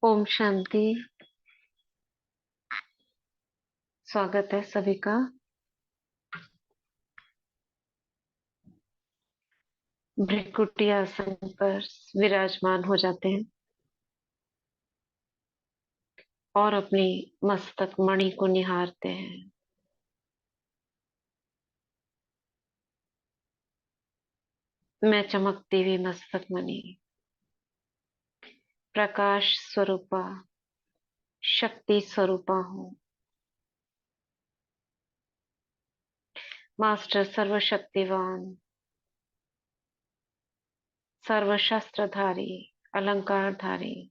ओम शांति। स्वागत है सभी का। भृकुटी आसन पर विराजमान हो जाते हैं और अपनी मस्तक मणि को निहारते हैं। मैं चमकती हुई मस्तक मणि, प्रकाश स्वरूपा, शक्ति स्वरूपा हूँ। मास्टर सर्वशक्तिवान, सर्वशस्त्रधारी, अलंकारधारी।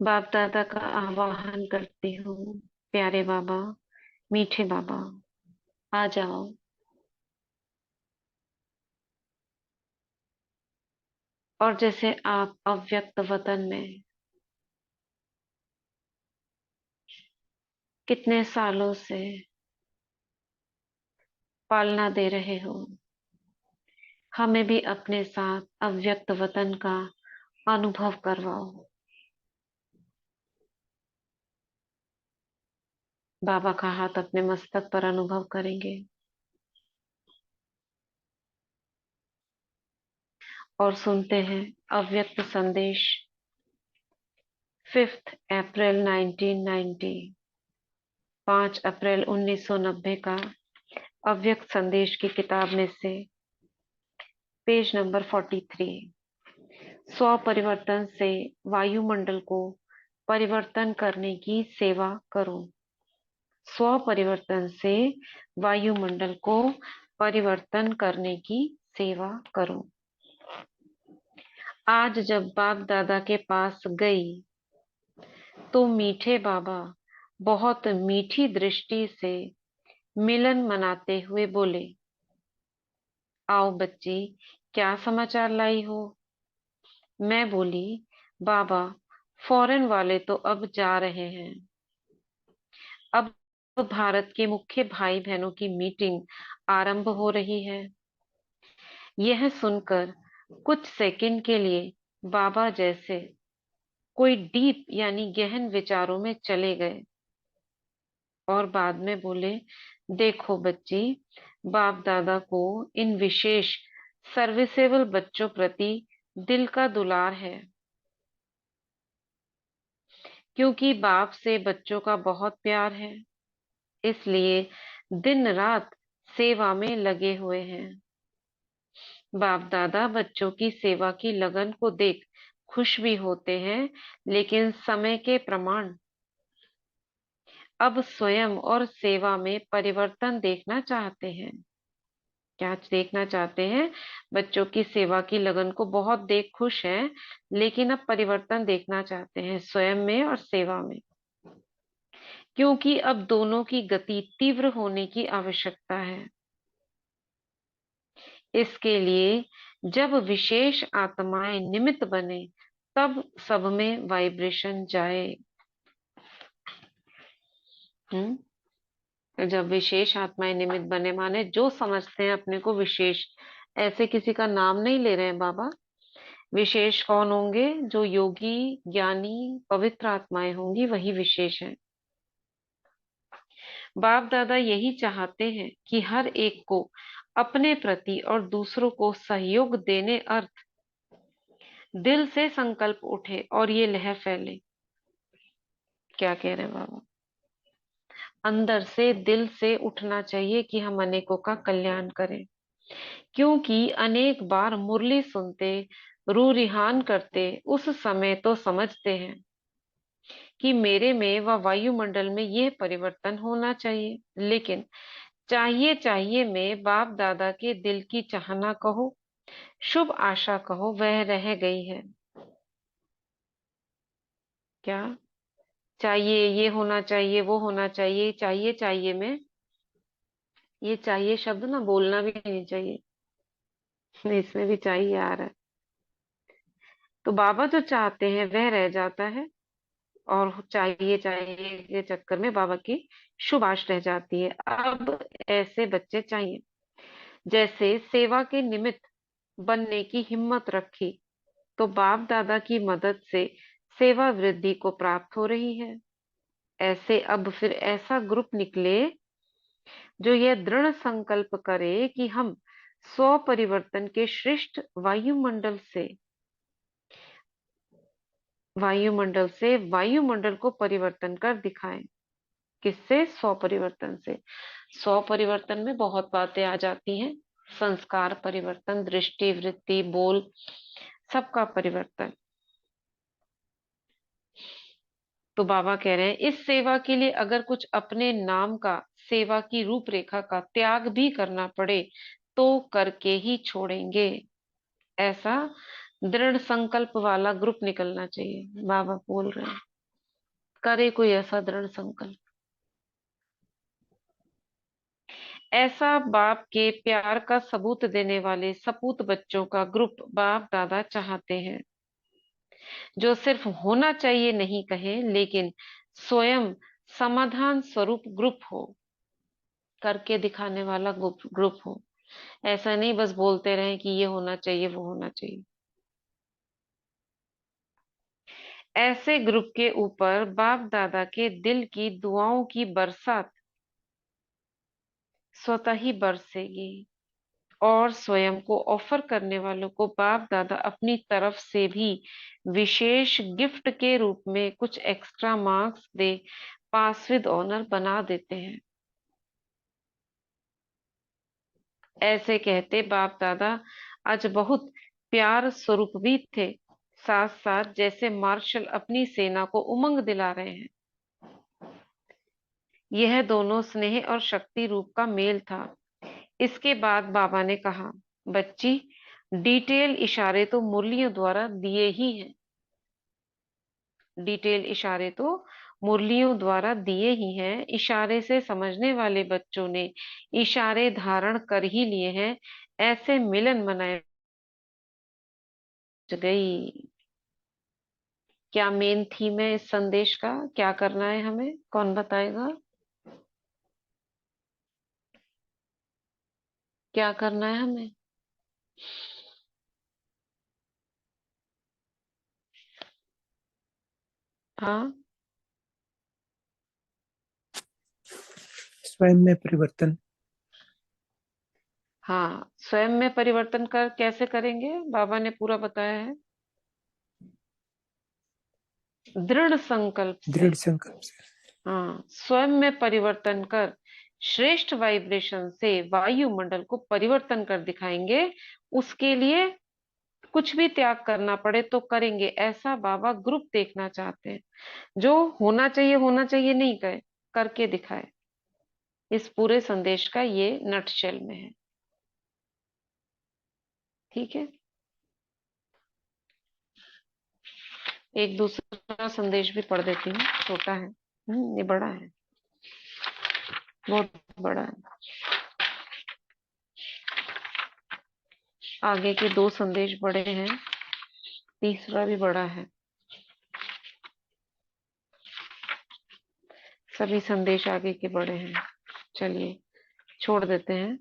बाप दादा का आवाहन करती हूँ। प्यारे बाबा, मीठे बाबा, आ जाओ। और जैसे आप अव्यक्त वतन में कितने सालों से पालना दे रहे हो, हमें भी अपने साथ अव्यक्त वतन का अनुभव करवाओ। बाबा का हाथ अपने मस्तक पर अनुभव करेंगे और सुनते हैं अव्यक्त संदेश। 5 अप्रैल 1990, 5 अप्रैल 1990 का अव्यक्त संदेश की किताब में से पेज नंबर 43। स्व परिवर्तन से वायुमंडल को परिवर्तन करने की सेवा करो। स्व परिवर्तन से वायुमंडल को परिवर्तन करने की सेवा करो। आज जब बाप दादा के पास गई तो मीठे बाबा बहुत मीठी दृष्टि से मिलन मनाते हुए बोले, आओ बच्ची, क्या समाचार लाई हो। मैं बोली, बाबा, फॉरेन वाले तो अब जा रहे हैं। अब भारत के मुख्य भाई बहनों की मीटिंग आरंभ हो रही है। यह सुनकर कुछ सेकंड के लिए बाबा जैसे कोई डीप यानी गहन विचारों में चले गए और बाद में बोले, देखो बच्ची, बाप दादा को इन विशेष सर्विसेबल बच्चों प्रति दिल का दुलार है, क्योंकि बाप से बच्चों का बहुत प्यार है, इसलिए दिन रात सेवा में लगे हुए हैं। बाप दादा बच्चों की सेवा की लगन को देख खुश भी होते हैं, लेकिन समय के प्रमाण अब स्वयं और सेवा में परिवर्तन देखना चाहते हैं। क्या देखना चाहते हैं? बच्चों की सेवा की लगन को बहुत देख खुश हैं, लेकिन अब परिवर्तन देखना चाहते हैं स्वयं में और सेवा में, क्योंकि अब दोनों की गति तीव्र होने की आवश्यकता है। इसके लिए जब विशेष आत्माएं निमित्त बने, तब सब में वाइब्रेशन जाए। जब विशेष आत्माएं निमित्त बने, माने जो समझते हैं अपने को विशेष, ऐसे किसी का नाम नहीं ले रहे हैं बाबा। विशेष कौन होंगे? जो योगी, ज्ञानी, पवित्र आत्माएं होंगी, वही विशेष है। बाप दादा यही चाहते हैं कि हर एक को अपने प्रति और दूसरों को सहयोग देने अर्थ दिल से संकल्प उठे और ये लहर फैले। क्या कह रहे हैं बाबा? अंदर से दिल से उठना चाहिए कि हम अनेकों का कल्याण करें, क्योंकि अनेक बार मुरली सुनते, रू रिहान करते उस समय तो समझते हैं कि मेरे में व वायुमंडल में यह परिवर्तन होना चाहिए, लेकिन चाहिए चाहिए में बाप दादा के दिल की चाहना कहो, शुभ आशा कहो, वह रह गई है। क्या चाहिए? ये होना चाहिए, वो होना चाहिए, चाहिए चाहिए में ये चाहिए शब्द ना बोलना भी नहीं चाहिए। इसमें भी चाहिए आ रहा है, तो बाबा जो चाहते हैं वह रह जाता है और चाहिए चाहिए के चक्कर में बाबा की शुभ आश रह जाती है। अब ऐसे बच्चे चाहिए जैसे सेवा के निमित्त बनने की हिम्मत रखी, तो बाप दादा की मदद से सेवा वृद्धि को प्राप्त हो रही है। ऐसे अब फिर ऐसा ग्रुप निकले जो यह दृढ़ संकल्प करे कि हम स्व परिवर्तन के श्रेष्ठ वायुमंडल को परिवर्तन कर दिखाएं। किससे? स्व परिवर्तन से। स्व परिवर्तन में बहुत बातें आ जाती हैं। संस्कार परिवर्तन, दृष्टि, वृत्ति, बोल, सबका परिवर्तन। तो बाबा कह रहे हैं इस सेवा के लिए अगर कुछ अपने नाम का, सेवा की रूपरेखा का त्याग भी करना पड़े तो करके ही छोड़ेंगे। ऐसा दृढ़ संकल्प वाला ग्रुप निकलना चाहिए, बाबा बोल रहे हैं। करे कोई ऐसा दृढ़ संकल्प। ऐसा बाप के प्यार का सबूत देने वाले सपूत बच्चों का ग्रुप बाप दादा चाहते हैं, जो सिर्फ होना चाहिए नहीं कहे, लेकिन स्वयं समाधान स्वरूप ग्रुप हो, करके दिखाने वाला ग्रुप हो। ऐसा नहीं बस बोलते रहे कि ये होना चाहिए, वो होना चाहिए। ऐसे ग्रुप के ऊपर बाप दादा के दिल की दुआओं की बरसात स्वतः ही बरसेगी, और स्वयं को ऑफर करने वालों को बाप दादा अपनी तरफ से भी विशेष गिफ्ट के रूप में कुछ एक्स्ट्रा मार्क्स दे पास विद ऑनर बना देते हैं। ऐसे कहते बाप दादा आज बहुत प्यार स्वरूप भी थे, साथ साथ जैसे मार्शल अपनी सेना को उमंग दिला रहे हैं। यह दोनों स्नेह और शक्ति रूप का मेल था। इसके बाद बाबा ने कहा, बच्ची, डिटेल इशारे तो मुरलियों द्वारा दिए ही हैं। डिटेल इशारे तो मुरलियों द्वारा दिए ही हैं। इशारे से समझने वाले बच्चों ने इशारे धारण कर ही लिए हैं। ऐसे मिलन मनाए गई। क्या मेन थीम है इस संदेश का? क्या करना है हमें? कौन बताएगा? क्या करना है हमें? हाँ, स्वयं में परिवर्तन। हाँ, स्वयं में परिवर्तन कर कैसे करेंगे? बाबा ने पूरा बताया है। दृढ़ संकल्प से। दृढ़ संकल्प से। हाँ, स्वयं में परिवर्तन कर श्रेष्ठ वाइब्रेशन से वायुमंडल को परिवर्तन कर दिखाएंगे। उसके लिए कुछ भी त्याग करना पड़े तो करेंगे, ऐसा बाबा ग्रुप देखना चाहते हैं, जो होना चाहिए नहीं कहे, करके दिखाए। इस पूरे संदेश का ये नटशेल में है। ठीक है। एक दूसरा संदेश भी पढ़ देती हूँ, छोटा है। ये बड़ा है, बहुत बड़ा है। आगे के दो संदेश बड़े हैं, तीसरा भी बड़ा है। सभी संदेश आगे के बड़े हैं। चलिए छोड़ देते हैं,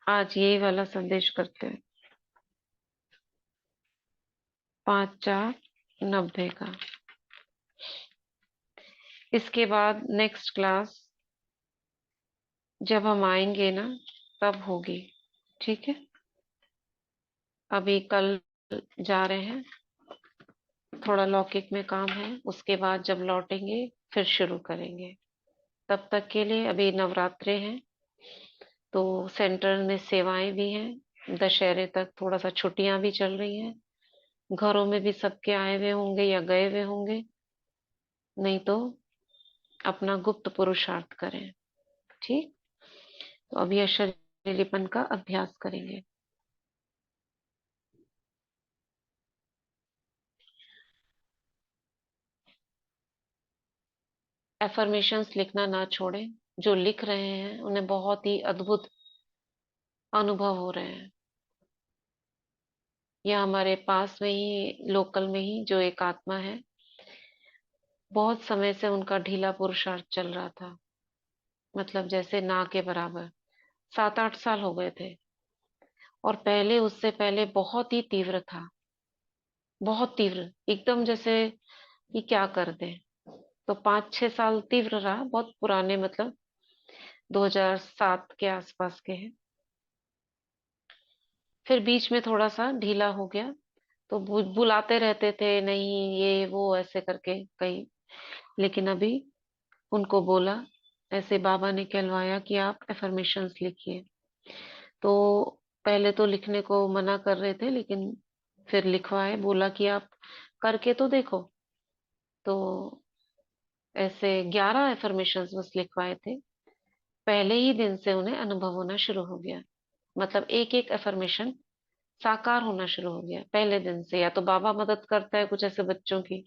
आज यही वाला संदेश करते हैं। 5/4/90 का। इसके बाद नेक्स्ट क्लास जब हम आएंगे ना, तब होगी। ठीक है। अभी कल जा रहे हैं, थोड़ा लौकिक में काम है, उसके बाद जब लौटेंगे फिर शुरू करेंगे। तब तक के लिए अभी नवरात्रे हैं, तो सेंटर में सेवाएं भी हैं। दशहरे तक थोड़ा सा छुट्टियां भी चल रही हैं। घरों में भी सबके आए हुए होंगे या गए हुए होंगे। नहीं तो अपना गुप्त पुरुषार्थ करें। ठीक। तो अभी अशरीरीपन का अभ्यास करेंगे। एफर्मेशंस लिखना ना छोड़ें। जो लिख रहे हैं उन्हें बहुत ही अद्भुत अनुभव हो रहे हैं। या हमारे पास में ही, लोकल में ही जो एक आत्मा है, बहुत समय से उनका ढीला पुरुषार्थ चल रहा था, मतलब जैसे ना के बराबर। 7-8 साल हो गए थे। और पहले, उससे पहले बहुत ही तीव्र था, बहुत तीव्र, एकदम जैसे कि क्या कर दे। तो 5-6 साल तीव्र रहा, बहुत पुराने, मतलब 2007 के आसपास के हैं। फिर बीच में थोड़ा सा ढीला हो गया, तो बुलाते रहते थे, नहीं ये वो ऐसे करके कई। लेकिन अभी उनको बोला, ऐसे बाबा ने कहलवाया कि आप एफर्मेशंस लिखिए। तो पहले तो लिखने को मना कर रहे थे, लेकिन फिर लिखवाए, बोला कि आप करके तो देखो। तो ऐसे 11 एफर्मेशंस बस लिखवाए थे। पहले ही दिन से उन्हें अनुभव होना शुरू हो गया, मतलब एक एक एफर्मेशन साकार होना शुरू हो गया पहले दिन से। या तो बाबा मदद करता है कुछ ऐसे बच्चों की।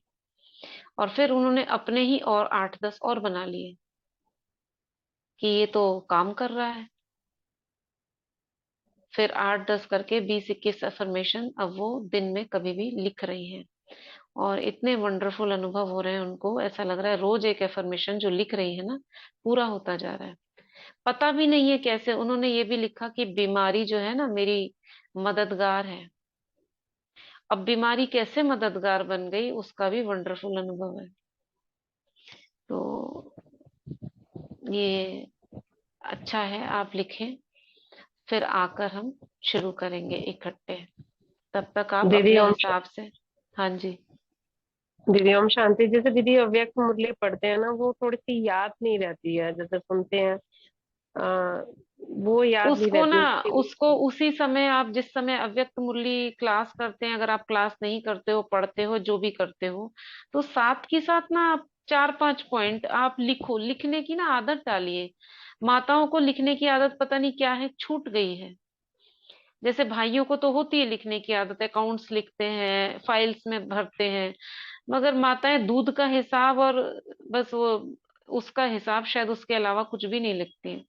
और फिर उन्होंने अपने ही और 8-10 और बना लिए कि ये तो काम कर रहा है। फिर 8-10 करके 20-21 अफर्मेशन अब वो दिन में कभी भी लिख रही हैं। और इतने वंडरफुल अनुभव हो रहे हैं उनको, ऐसा लग रहा है रोज एक एफर्मेशन जो लिख रही है ना, पूरा होता जा रहा है। पता भी नहीं है कैसे। उन्होंने ये भी लिखा कि बीमारी जो है ना मेरी मददगार है। अब बीमारी कैसे मददगार बन गई, उसका भी वंडरफुल अनुभव है। तो ये अच्छा है, आप लिखें, फिर आकर हम शुरू करेंगे इकट्ठे। तब तक आप दीदी अपने ओम हिसाब से। हाँ जी। दीदी ओम शांति। जैसे दीदी अव्यक्त मुरली पढ़ते हैं ना, वो थोड़ी सी याद नहीं रहती है, जैसे सुनते हैं आ, वो याद नहीं उसको ना, रहती उसके लिए। उसको उसी समय, आप जिस समय अव्यक्त मुरली क्लास करते हैं, अगर आप क्लास नहीं करते हो, पढ़ते हो, जो भी करते हो, तो साथ के साथ ना आप 4-5 पॉइंट आप लिखो। लिखने की ना आदत डालिए। माताओं को लिखने की आदत पता नहीं क्या है, छूट गई है। जैसे भाइयों को तो होती है लिखने की आदत, अकाउंट्स लिखते हैं, फाइल्स में भरते हैं। मगर माताएं दूध का हिसाब और बस वो उसका हिसाब, शायद उसके अलावा कुछ भी नहीं लिखती हैं।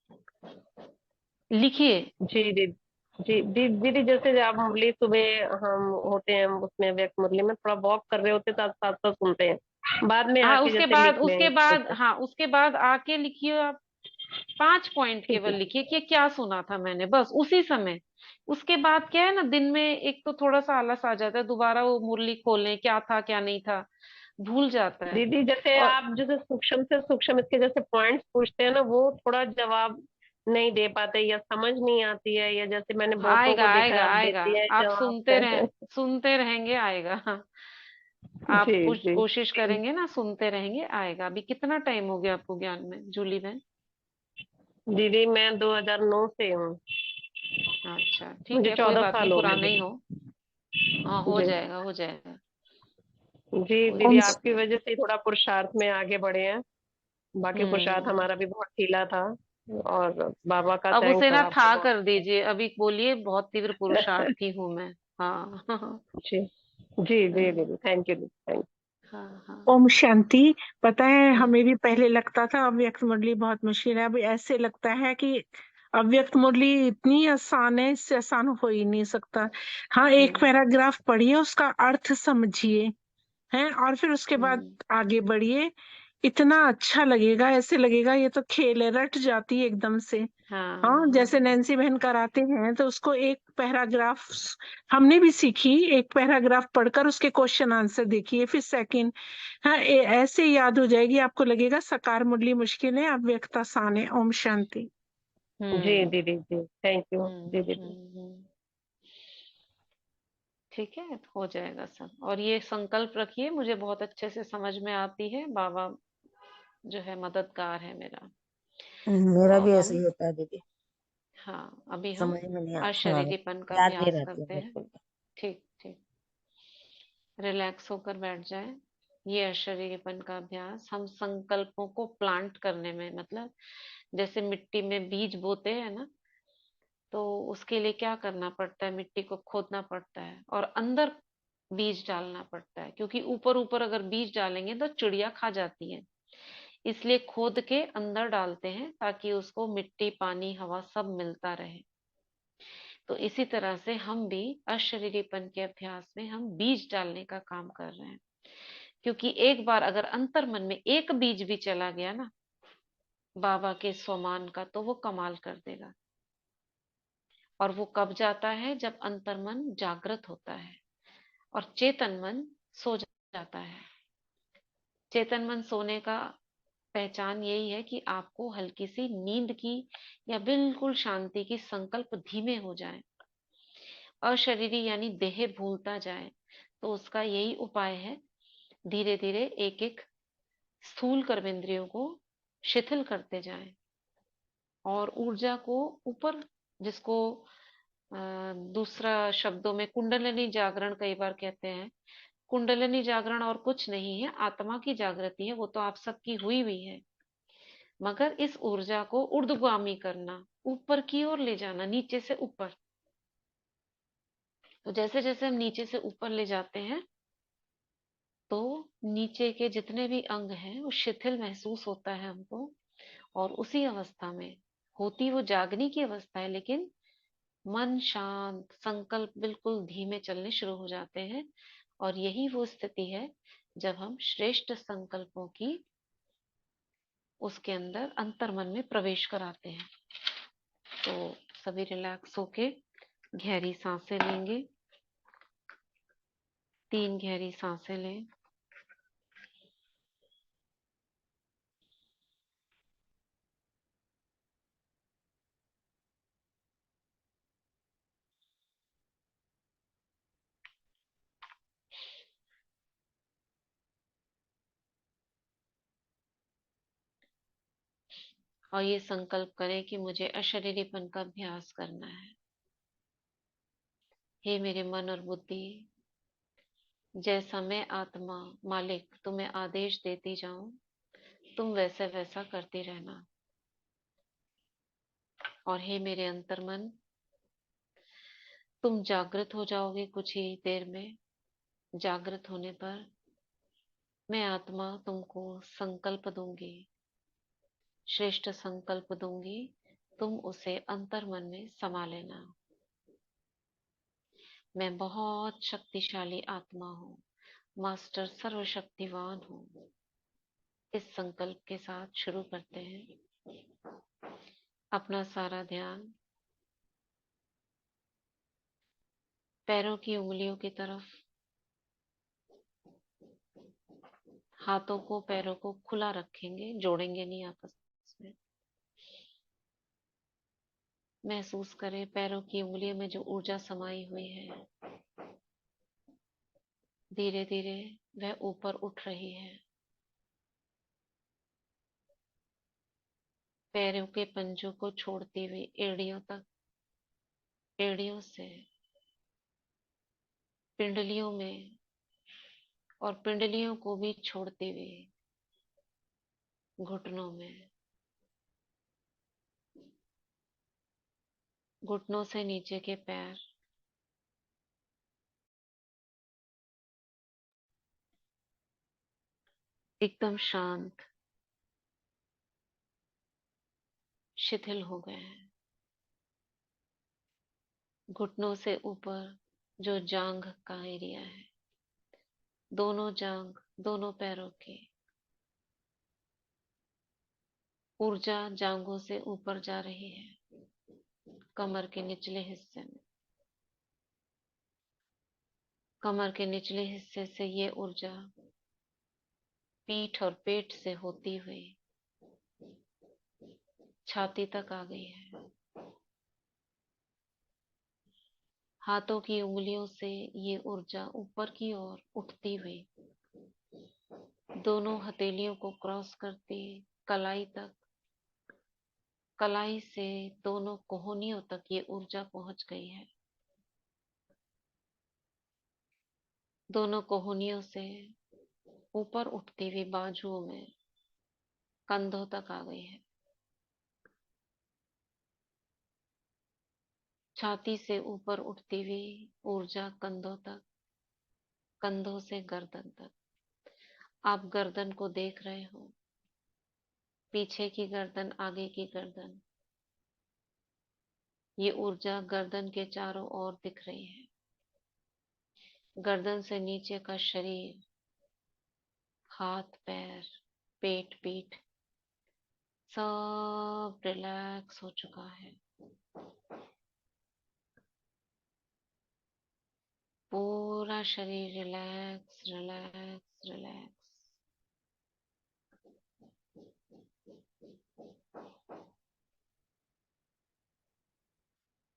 लिखिए। जी दीदी। जी दीदी, जैसे आप मुरली सुबह हम होते हैं उसमें अव्यक्त मुरली में थोड़ा वॉक कर रहे होते हैं, साथ साथ तो सुनते हैं, बाद में हाँ, आके उसके जैसे बाद, लिख लें जैसे। हाँ उसके बाद आके लिखिए आप। 5 पॉइंट ठीक केवल है। लिखिए कि क्या सुना था मैंने, बस उसी समय। उसके बाद क्या है ना, दिन में एक तो थोड़ा सा आलस आ जाता है, दोबारा वो मुरली खोलने क्या था क्या नहीं था, भूल जाता है। दीदी जैसे और आप जैसे सूक्ष्म से सूक्ष्म इसके जैसे पॉइंट्स पूछते हैं ना, वो थोड़ा जवाब नहीं दे पाते या समझ नहीं आती है, या जैसे मैंने बहुतों आएगा को देखा है आएगा आप आएगा। देती है आप सुनते जवाब। रहे, सुनते रहेंगे, आएगा। जी आप कुछ जी कोशिश करेंगे ना, सुनते रहेंगे, आएगा। अभी कितना टाइम हो गया आपको ज्ञान में, जूली बहन? दीदी मैं 2009 से हूँ। अच्छा ठीक मुझे है, कोई 14 बात नहीं, साल हो गए पुराना ही दीदी। हो। हाँ, हो जी जाएगा, हो जाएगा। जी कोई दीदी, दिक्कत आपकी नहीं। वजह से ही थोड़ा पुरुषार्थ में आगे बढ़े हैं। बाकी पुरुषार्थ हम्म। हमारा भी बहुत ढीला था। और बाबा का अब उसे थैंक्स, ना आपका था बहुत। कर दीजिए, अभी बोलिए बहुत तीव्र पुरुषार्थी हूँ मैं। हाँ। जी जी जी हाँ दीदी, थैंक यू दीदी, थैंक हाँ हाँ। ओम शांति। पता है, हम्म हमें भी पहले लगता था अव्यक्त मुरली बहुत मुश्किल है, अभी ऐसे लगता है कि अव्यक्त मुरली इतनी आसान है, इससे आसान हो ही नहीं सकता। हाँ, एक हम्म पैराग्राफ पढ़िए, उसका अर्थ समझिए, हैं, और फिर उसके बाद हम्म। आगे बढ़िए। इतना अच्छा लगेगा, ऐसे लगेगा ये तो खेल है, रट जाती है एकदम से। हाँ हाँ, हाँ। जैसे नैन्सी बहन कराते हैं तो उसको एक पैराग्राफ हमने भी सीखी, एक पैराग्राफ पढ़कर उसके क्वेश्चन आंसर देखिए, फिर सेकंड। हाँ, ऐसे याद हो जाएगी, आपको लगेगा सकार मुरली मुश्किल है, अव्यक्त आसान है। ओम शांति। जी हम्म दीदी जी, थैंक यू हम्म जी दीदी। हम्म। ठीक है, हो जाएगा सब। और ये संकल्प रखिए, मुझे बहुत अच्छे से समझ में आती है, बाबा जो है मददगार है मेरा। तो मेरा अब भी ऐसे हम, ही होता है दीदी। हाँ अभी हम समझ में नहीं हाँ, अशरीरीपन का याद नहीं अभ्यास रहती है करते हैं। बिल्कुल भी। ठीक ठीक। रिलैक्स होकर बैठ जाए। ये अशरीरीपन का अभ्यास हम संकल्पों को प्लांट करने में, मतलब जैसे मिट्टी में बीज बोते हैं ना, तो उसके लिए क्या करना पड़ता है, मिट्टी को खोदना पड़ता है और अंदर बीज डालना पड़ता है, क्योंकि ऊपर ऊपर अगर बीज डालेंगे तो चिड़िया खा जाती है। इसलिए खोद के अंदर डालते हैं, ताकि उसको मिट्टी, पानी, हवा सब मिलता रहे। तो इसी तरह से हम भी अशरीरीपन के अभ्यास में हम बीज डालने का काम कर रहे हैं। क्योंकि एक बार अगर अंतर मन में एक बीज भी चला गया ना बाबा के स्वमान का, तो वो कमाल कर देगा। और वो कब जाता है? जब अंतर्मन जागृत होता है और चेतन मन सो जाता है। चेतन मन सोने का पहचान यही है कि आपको हल्की सी नींद की या बिल्कुल शांति की संकल्प धीमे हो जाए, अशरीरी यानी देह भूलता जाए। तो उसका यही उपाय है, धीरे धीरे एक एक स्थूल कर्मेंद्रियों को शिथिल करते जाएं और ऊर्जा को ऊपर, जिसको दूसरा शब्दों में कुंडलिनी जागरण कई बार कहते हैं। कुंडलिनी जागरण और कुछ नहीं है, आत्मा की जागृति है, वो तो आप सबकी हुई हुई है। मगर इस ऊर्जा को ऊर्ध्वगामी करना, ऊपर की ओर ले जाना, नीचे से ऊपर। तो जैसे जैसे हम नीचे से ऊपर ले जाते हैं तो नीचे के जितने भी अंग हैं वो शिथिल महसूस होता है हमको। और उसी अवस्था में, होती वो जागने की अवस्था है, लेकिन मन शांत, संकल्प बिल्कुल धीमे चलने शुरू हो जाते हैं। और यही वो स्थिति है जब हम श्रेष्ठ संकल्पों की उसके अंदर अंतर्मन में प्रवेश कराते हैं। तो सभी रिलैक्स होके गहरी सांसें लेंगे। 3 गहरी सांसें लें। और ये संकल्प करें कि मुझे अशरीरीपन का अभ्यास करना है। हे मेरे मन और बुद्धि, जैसा मैं आत्मा मालिक तुम्हें आदेश देती जाऊं, तुम वैसे वैसा करती रहना। और हे मेरे अंतर्मन, तुम जागृत हो जाओगे कुछ ही देर में। जागृत होने पर मैं आत्मा तुमको संकल्प दूंगी, श्रेष्ठ संकल्प दूंगी, तुम उसे अंतर्मन में समा लेना। मैं बहुत शक्तिशाली आत्मा हूँ, मास्टर सर्वशक्तिवान हूँ। इस संकल्प के साथ शुरू करते हैं। अपना सारा ध्यान पैरों की उंगलियों की तरफ, हाथों को पैरों को खुला रखेंगे, जोड़ेंगे नहीं आपस में। महसूस करें पैरों की उंगलियों में जो ऊर्जा समाई हुई है, धीरे धीरे वह ऊपर उठ रही है। पैरों के पंजों को छोड़ती हुई एड़ियों तक, एड़ियों से पिंडलियों में, और पिंडलियों को भी छोड़ते हुए घुटनों में, घुटनों से नीचे के पैर, एकदम शांत शिथिल हो गए हैं। घुटनों से ऊपर जो जांघ का एरिया है, दोनों जांघ, दोनों पैरों की ऊर्जा जांघों से ऊपर जा रही है, कमर के निचले हिस्से में। कमर के निचले हिस्से से ये ऊर्जा पीठ और पेट से होती हुई छाती तक आ गई है। हाथों की उंगलियों से ये ऊर्जा ऊपर की ओर उठती हुई दोनों हथेलियों को क्रॉस करती कलाई तक, कलाई से दोनों कोहनियों तक ये ऊर्जा पहुंच गई है। दोनों कोहनियों से ऊपर उठती हुई बाजुओं में, कंधों तक आ गई है। छाती से ऊपर उठती हुई ऊर्जा कंधों तक, कंधों से गर्दन तक। आप गर्दन को देख रहे हो, पीछे की गर्दन, आगे की गर्दन। ये ऊर्जा गर्दन के चारों ओर दिख रही है। गर्दन से नीचे का शरीर, हाथ पैर, पेट पीठ सब रिलैक्स हो चुका है। पूरा शरीर रिलैक्स रिलैक्स रिलैक्स।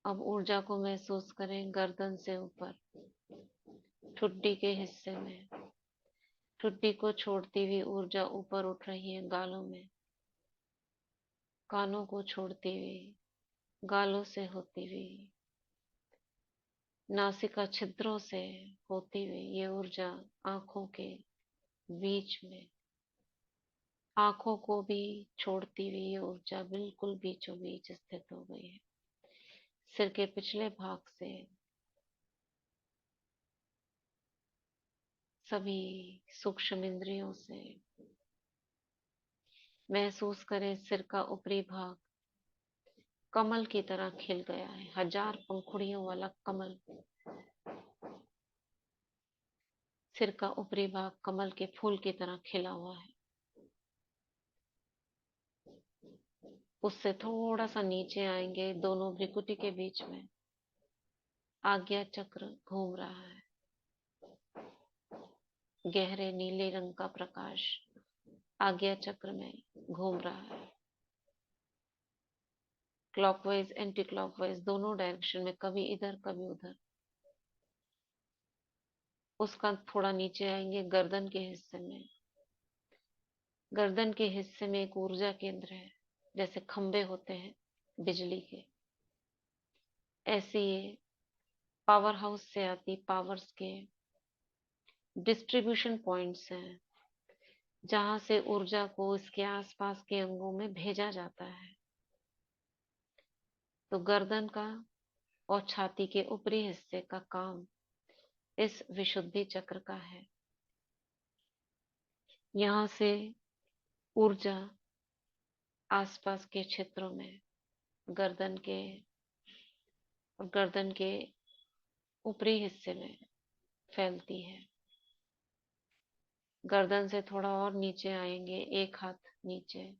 अब ऊर्जा को महसूस करें गर्दन से ऊपर, ठुड्डी के हिस्से में। ठुड्डी को छोड़ती हुई ऊर्जा ऊपर उठ रही है गालों में, कानों को छोड़ती हुई, गालों से होती हुई, नासिका छिद्रों से होती हुई ये ऊर्जा आंखों के बीच में, आंखों को भी छोड़ती हुई ये ऊर्जा बिल्कुल बीचों बीच स्थित हो गई है। सिर के पिछले भाग से सभी सूक्ष्म इंद्रियों से महसूस करें सिर का ऊपरी भाग कमल की तरह खिल गया है, 1000 पंखुड़ियों वाला कमल। सिर का ऊपरी भाग कमल के फूल की तरह खिला हुआ है। उससे थोड़ा सा नीचे आएंगे, दोनों भ्रिकुटी के बीच में आज्ञा चक्र घूम रहा है। गहरे नीले रंग का प्रकाश आज्ञा चक्र में घूम रहा है। क्लॉकवाइज एंटी क्लॉकवाइज दोनों डायरेक्शन में, कभी इधर कभी उधर। उसका थोड़ा नीचे आएंगे गर्दन के हिस्से में। गर्दन के हिस्से में एक ऊर्जा केंद्र है, जैसे खंबे होते हैं बिजली के, ऐसे ये पावर हाउस से आती पावर्स के डिस्ट्रीब्यूशन पॉइंट्स हैं, जहां से ऊर्जा को इसके आसपास के अंगों में भेजा जाता है। तो गर्दन का और छाती के ऊपरी हिस्से का काम इस विशुद्धि चक्र का है। यहाँ से ऊर्जा आसपास के क्षेत्रों में गर्दन के और गर्दन के ऊपरी हिस्से में फैलती है। गर्दन से थोड़ा और नीचे आएंगे, एक हाथ नीचे,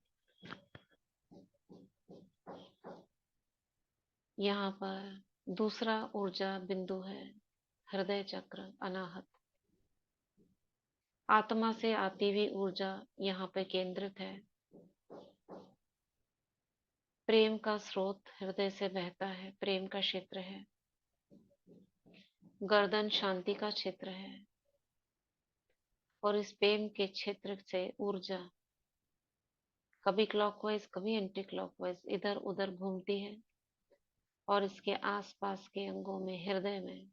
यहाँ पर दूसरा ऊर्जा बिंदु है, हृदय चक्र, अनाहत। आत्मा से आती हुई ऊर्जा यहाँ पे केंद्रित है। प्रेम का स्रोत हृदय से बहता है, प्रेम का क्षेत्र है। गर्दन शांति का क्षेत्र है, और इस प्रेम के क्षेत्र से ऊर्जा कभी क्लॉकवाइज कभी एंटी क्लॉकवाइज इधर उधर घूमती है, और इसके आसपास के अंगों में, हृदय में,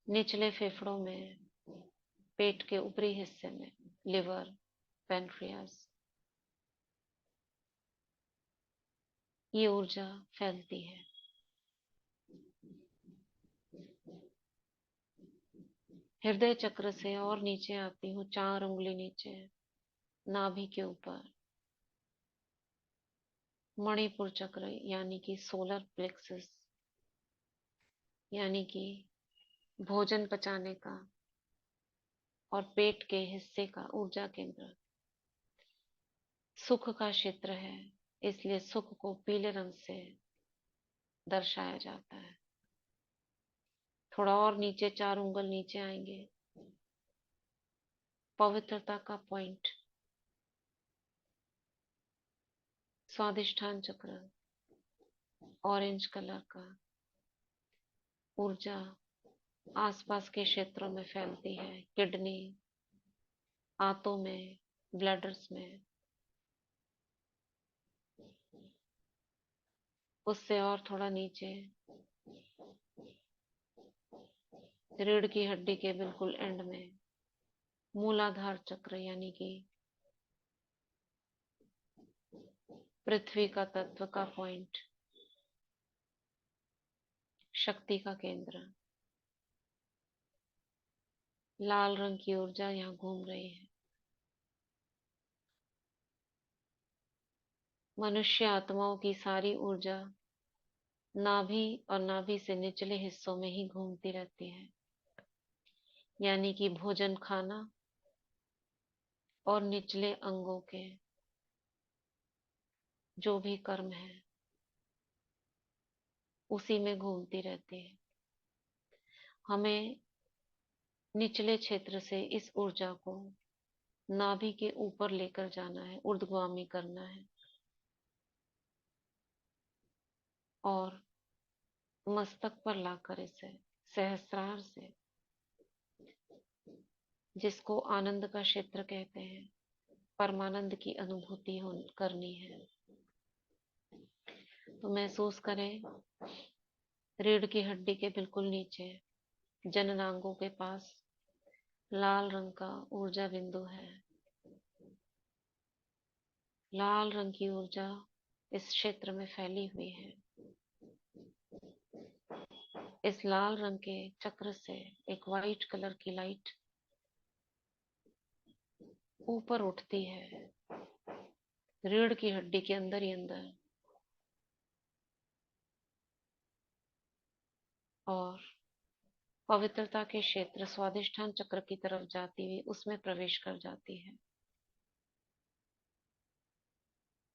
निचले फेफड़ों में, पेट के ऊपरी हिस्से में, लिवर, पैनक्रियास, ये ऊर्जा फैलती है। हृदय चक्र से और नीचे आती हूँ, 4 उंगली नीचे, नाभि के ऊपर, मणिपुर चक्र यानी कि सोलर प्लेक्सस, यानी कि भोजन पचाने का और पेट के हिस्से का ऊर्जा केंद्र, सुख का क्षेत्र है, इसलिए सुख को पीले रंग से दर्शाया जाता है। थोड़ा और नीचे, 4 उंगल नीचे आएंगे, पवित्रता का पॉइंट, स्वादिष्ठान चक्र, ऑरेंज कलर का ऊर्जा आसपास के क्षेत्रों में फैलती है, किडनी, आंतों में, ब्लडर्स में। उससे और थोड़ा नीचे, रीढ़ की हड्डी के बिल्कुल एंड में, मूलाधार चक्र यानी कि पृथ्वी का तत्व का पॉइंट, शक्ति का केंद्र। लाल रंग की ऊर्जा यहाँ घूम रही है। मनुष्य आत्माओं की सारी ऊर्जा नाभि और नाभि से निचले हिस्सों में ही घूमती रहती है, यानी कि भोजन खाना और निचले अंगों के जो भी कर्म है उसी में घूमती रहती है। हमें निचले क्षेत्र से इस ऊर्जा को नाभि के ऊपर लेकर जाना है, ऊर्ध्वगामी करना है और मस्तक पर लाकर इसे सहस्रार से, जिसको आनंद का क्षेत्र कहते हैं, परमानंद की अनुभूति करनी है। तो महसूस करें रीढ़ की हड्डी के बिल्कुल नीचे जननांगों के पास लाल रंग का ऊर्जा बिंदु है। लाल रंग की ऊर्जा इस क्षेत्र में फैली हुई है। इस लाल रंग के चक्र से एक वाइट कलर की लाइट ऊपर उठती है, रीढ़ की हड्डी के अंदर ही अंदर, और पवित्रता के क्षेत्र स्वादिष्ठान चक्र की तरफ जाती हुई उसमें प्रवेश कर जाती है।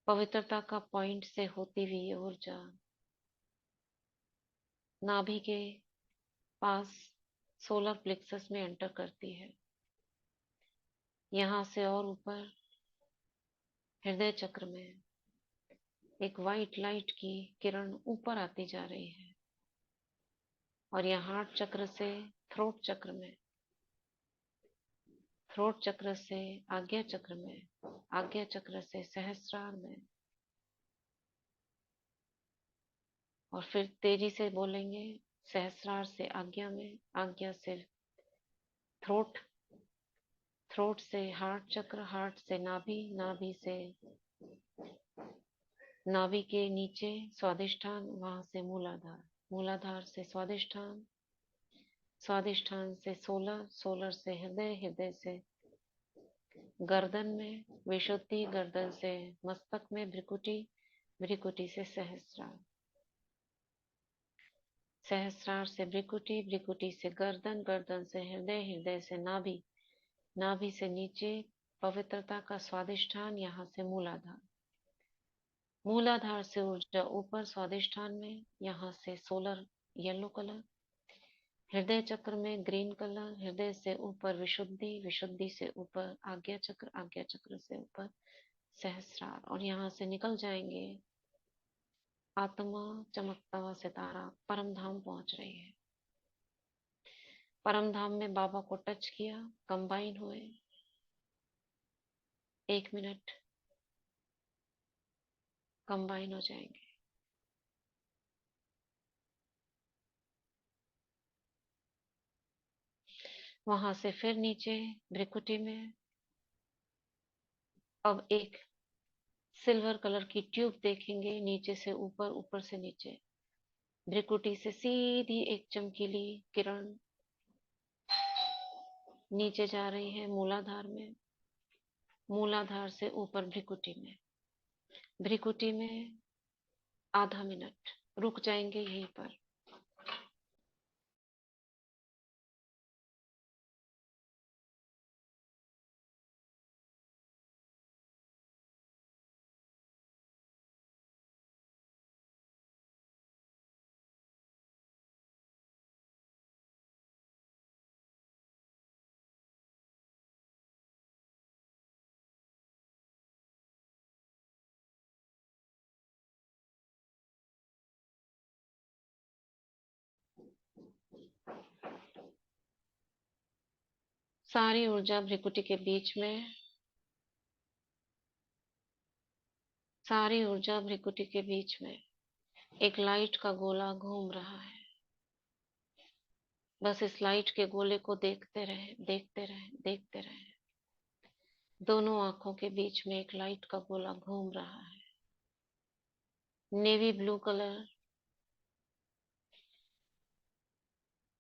पवित्रता का पॉइंट से होती हुई ये ऊर्जा नाभि के पास सोलर प्लेक्सस में एंटर करती है। यहाँ से और ऊपर हृदय चक्र में एक वाइट लाइट की किरण ऊपर आती जा रही है और यहाँ हार्ट चक्र से थ्रोट चक्र में, थ्रोट चक्र से आज्ञा चक्र में, आज्ञा चक्र से सहस्रार में, और फिर तेजी से बोलेंगे सहस्रार से आज्ञा में, आज्ञा से थ्रोट, थ्रोट से हार्ट चक्र, हार्ट से नाभि, नाभि से नाभि के नीचे स्वादिष्ठान, वहां से मूलाधार, मूलाधार से स्वादिष्ठान, स्वादिष्ठान से सोलर, सोलर से हृदय, हृदय से गर्दन में विशुद्धि, गर्दन से मस्तक में भ्रिकुटी, भ्रिकुटी से सहस्रार, सहस्रार से भ्रिकुटी, भ्रिकुटी से गर्दन, गर्दन से हृदय, हृदय से नाभि, नाभि से नीचे पवित्रता का स्वादिष्ठान, यहाँ से मूलाधार, मूलाधार से ऊर्जा ऊपर स्वादिष्ठान में, यहाँ से सोलर येलो कलर, हृदय चक्र में ग्रीन कलर, हृदय से ऊपर विशुद्धि, विशुद्धि से ऊपर आज्ञा चक्र, आज्ञा चक्र से ऊपर सहस्रार, और यहाँ से निकल जाएंगे। आत्मा चमकता हुआ सितारा परम धाम पहुंच रही है। परम धाम में बाबा को टच किया, कंबाइन हुए। 1 मिनट कंबाइन हो जाएंगे। वहां से फिर नीचे भ्रिकुटी में अब एक सिल्वर कलर की ट्यूब देखेंगे, नीचे से ऊपर, ऊपर से नीचे, भ्रिकुटी से सीधी एक चमकीली किरण नीचे जा रही है मूलाधार में, मूलाधार से ऊपर भ्रिकुटी में, भ्रिकुटी में आधा मिनट रुक जाएंगे यहीं पर। सारी ऊर्जा भ्रिकुटी के बीच में, सारी ऊर्जा भ्रिकुटी के बीच में एक लाइट का गोला घूम रहा है। बस इस लाइट के गोले को देखते रहे, देखते रहे, देखते रहे। दोनों आंखों के बीच में एक लाइट का गोला घूम रहा है, नेवी ब्लू कलर,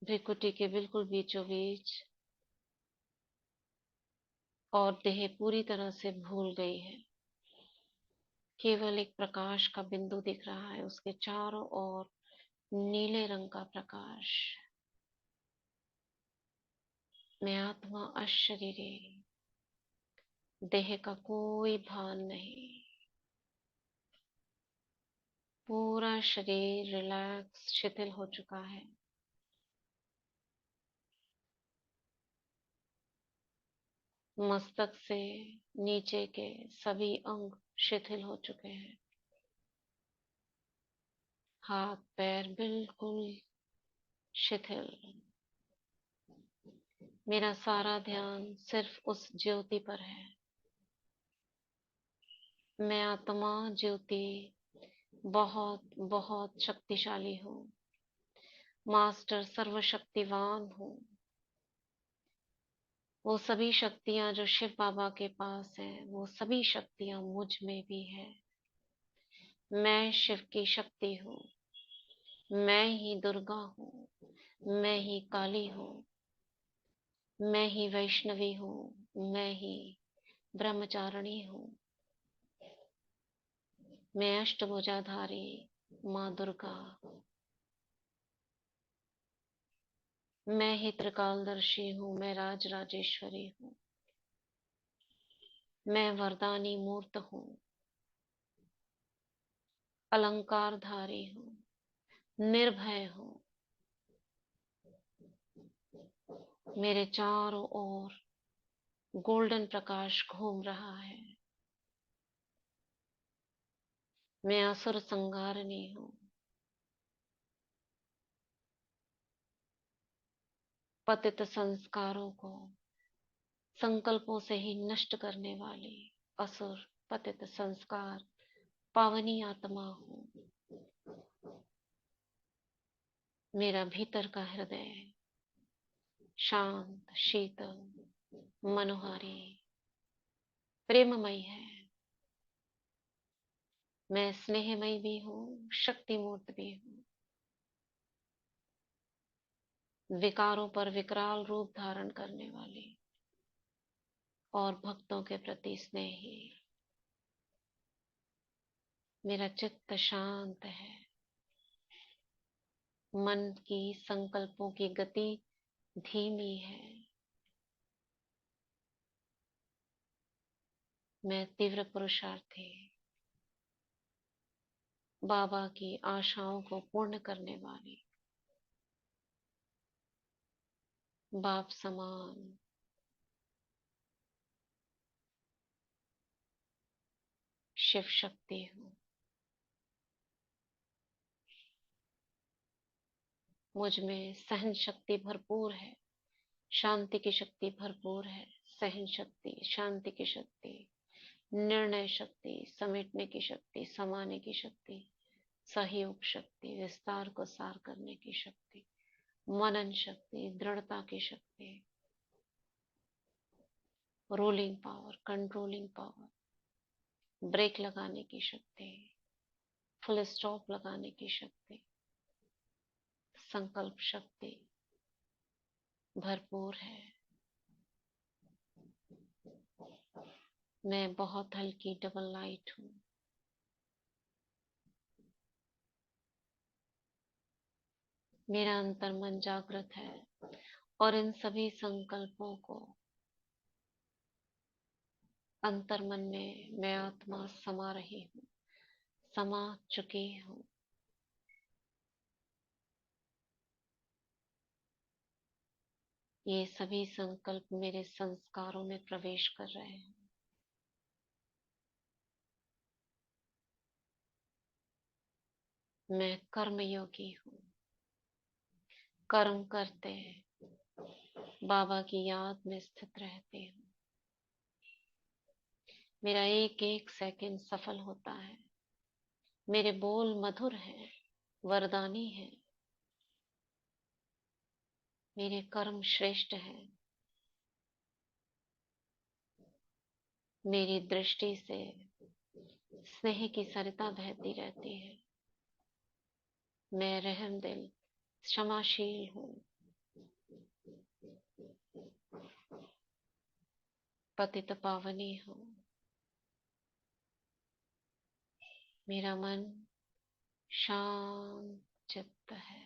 भ्रिकुटी के बिल्कुल बीचों बीच, और देह पूरी तरह से भूल गई है। केवल एक प्रकाश का बिंदु दिख रहा है, उसके चारों ओर नीले रंग का प्रकाश। मैं आत्मा अशरीरी, देह का कोई भान नहीं, पूरा शरीर रिलैक्स, शिथिल हो चुका है। मस्तक से नीचे के सभी अंग शिथिल हो चुके हैं। हाथ पैर बिल्कुल शिथिल। मेरा सारा ध्यान सिर्फ उस ज्योति पर है। मैं आत्मा ज्योति बहुत बहुत शक्तिशाली हूँ। मास्टर सर्वशक्तिवान हूँ। वो सभी शक्तियां जो शिव बाबा के पास है, वो सभी शक्तियां मुझ में भी है। मैं शिव की शक्ति हूँ। मैं ही दुर्गा हूँ। मैं ही काली हूँ। मैं ही वैष्णवी हूँ। मैं ही ब्रह्मचारिणी हूँ। मैं अष्टभुजाधारी माँ दुर्गा। मैं ही त्रिकालदर्शी हूँ। मैं राजराजेश्वरी हूँ। मैं वरदानी मूर्त हूँ। अलंकारधारी हूँ। निर्भय हूँ। मेरे चारों ओर गोल्डन प्रकाश घूम रहा है। मैं असुर संहारिणी हूँ। पतित संस्कारों को संकल्पों से ही नष्ट करने वाली असुर पतित संस्कार पावनी आत्मा हूँ। मेरा भीतर का हृदय शांत, शीतल, मनोहारी, प्रेममय है। मैं स्नेहमय भी हूँ, शक्ति मूर्त भी हूँ। विकारों पर विकराल रूप धारण करने वाली और भक्तों के प्रति स्नेही। मेरा चित्त शांत है। मन की संकल्पों की गति धीमी है। मैं तीव्र पुरुषार्थी, बाबा की आशाओं को पूर्ण करने वाली, बाप समान शिव शक्ति हूँ। मुझ में सहन शक्ति भरपूर है। शांति की शक्ति भरपूर है। सहन शक्ति, शांति की शक्ति, निर्णय शक्ति, समेटने की शक्ति, समाने की शक्ति, सहयोग शक्ति, विस्तार को सार करने की शक्ति, मनन शक्ति, दृढ़ता की शक्ति, ruling power, controlling power, brake लगाने की शक्ति, फुल स्टॉप लगाने की शक्ति, संकल्प शक्ति भरपूर है। मैं बहुत हल्की डबल लाइट हूँ। मेरा अंतर्मन जागृत है और इन सभी संकल्पों को अंतर्मन में मैं आत्मा समा रही हूँ, समा चुकी हूँ। ये सभी संकल्प मेरे संस्कारों में प्रवेश कर रहे हैं। मैं कर्मयोगी हूँ। कर्म करते बाबा की याद में स्थित रहती हूँ। मेरा एक एक सेकंड सफल होता है। मेरे बोल मधुर हैं, वरदानी हैं। मेरे कर्म श्रेष्ठ हैं। मेरी दृष्टि से स्नेह की सरिता बहती रहती है। मैं रहम दिल, क्षमाशील हूँ। पतित पावनी हूँ। मेरा मन शांत चित्त है।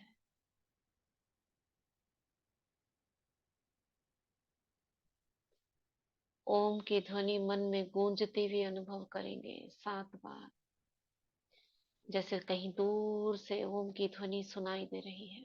ओम की ध्वनि मन में गूंजती हुई अनुभव करेंगे 7 बार, जैसे कहीं दूर से ओम की ध्वनि सुनाई दे रही है।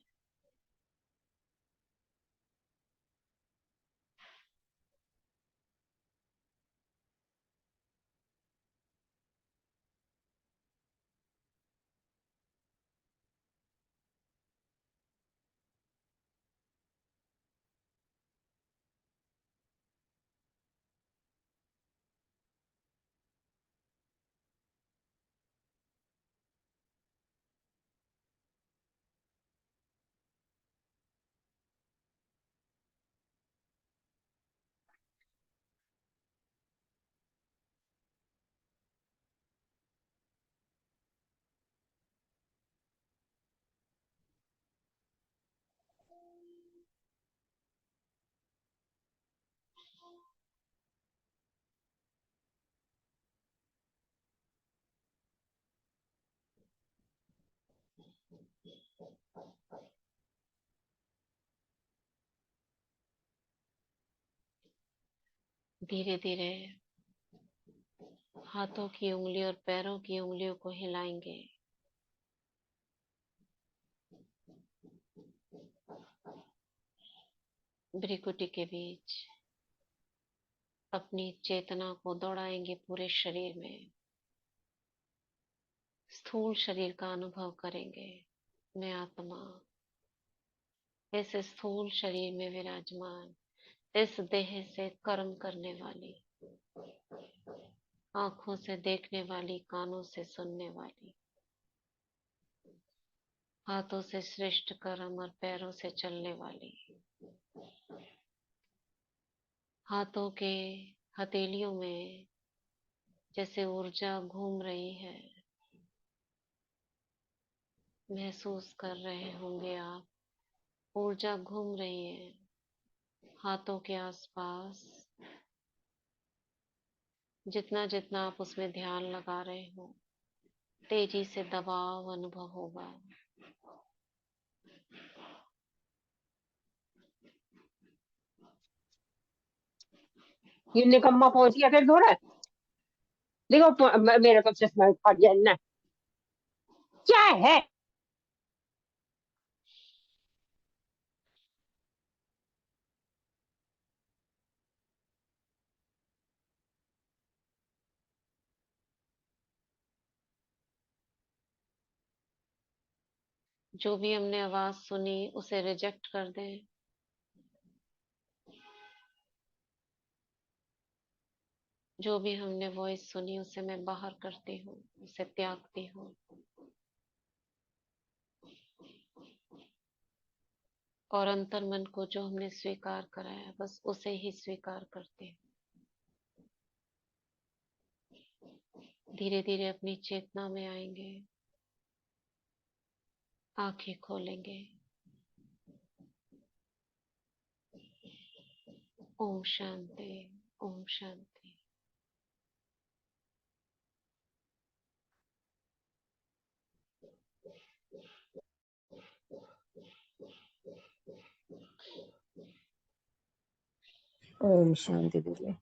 धीरे धीरे हाथों की उंगली और पैरों की उंगलियों को हिलाएंगे। भ्रिकुटी के बीच अपनी चेतना को दौड़ाएंगे पूरे शरीर में। स्थूल शरीर का अनुभव करेंगे। मैं आत्मा इस स्थूल शरीर में विराजमान, इस देह से कर्म करने वाली, आंखों से देखने वाली, कानों से सुनने वाली, हाथों से श्रेष्ठ कर्म और पैरों से चलने वाली, हाथों के हथेलियों में जैसे ऊर्जा घूम रही है, महसूस कर रहे होंगे आप। ऊर्जा घूम रही है हाथों के आसपास। जितना जितना आप उसमें ध्यान लगा रहे हो, तेजी से दबाव अनुभव होगा। ये निकम्मा पहुंच गया फिर थोड़ा। देखो मेरे को चश्मा फट गया ना, क्या है। जो भी हमने आवाज सुनी उसे रिजेक्ट कर दें। जो भी हमने वॉइस सुनी उसे मैं बाहर करती हूँ, उसे त्यागती हूँ। और अंतर्मन को जो हमने स्वीकार कराया बस उसे ही स्वीकार करती हूँ। धीरे धीरे अपनी चेतना में आएंगे, आंखें खोलेंगे। ओम शांति, ओम शांति। ओम शांति दीदी।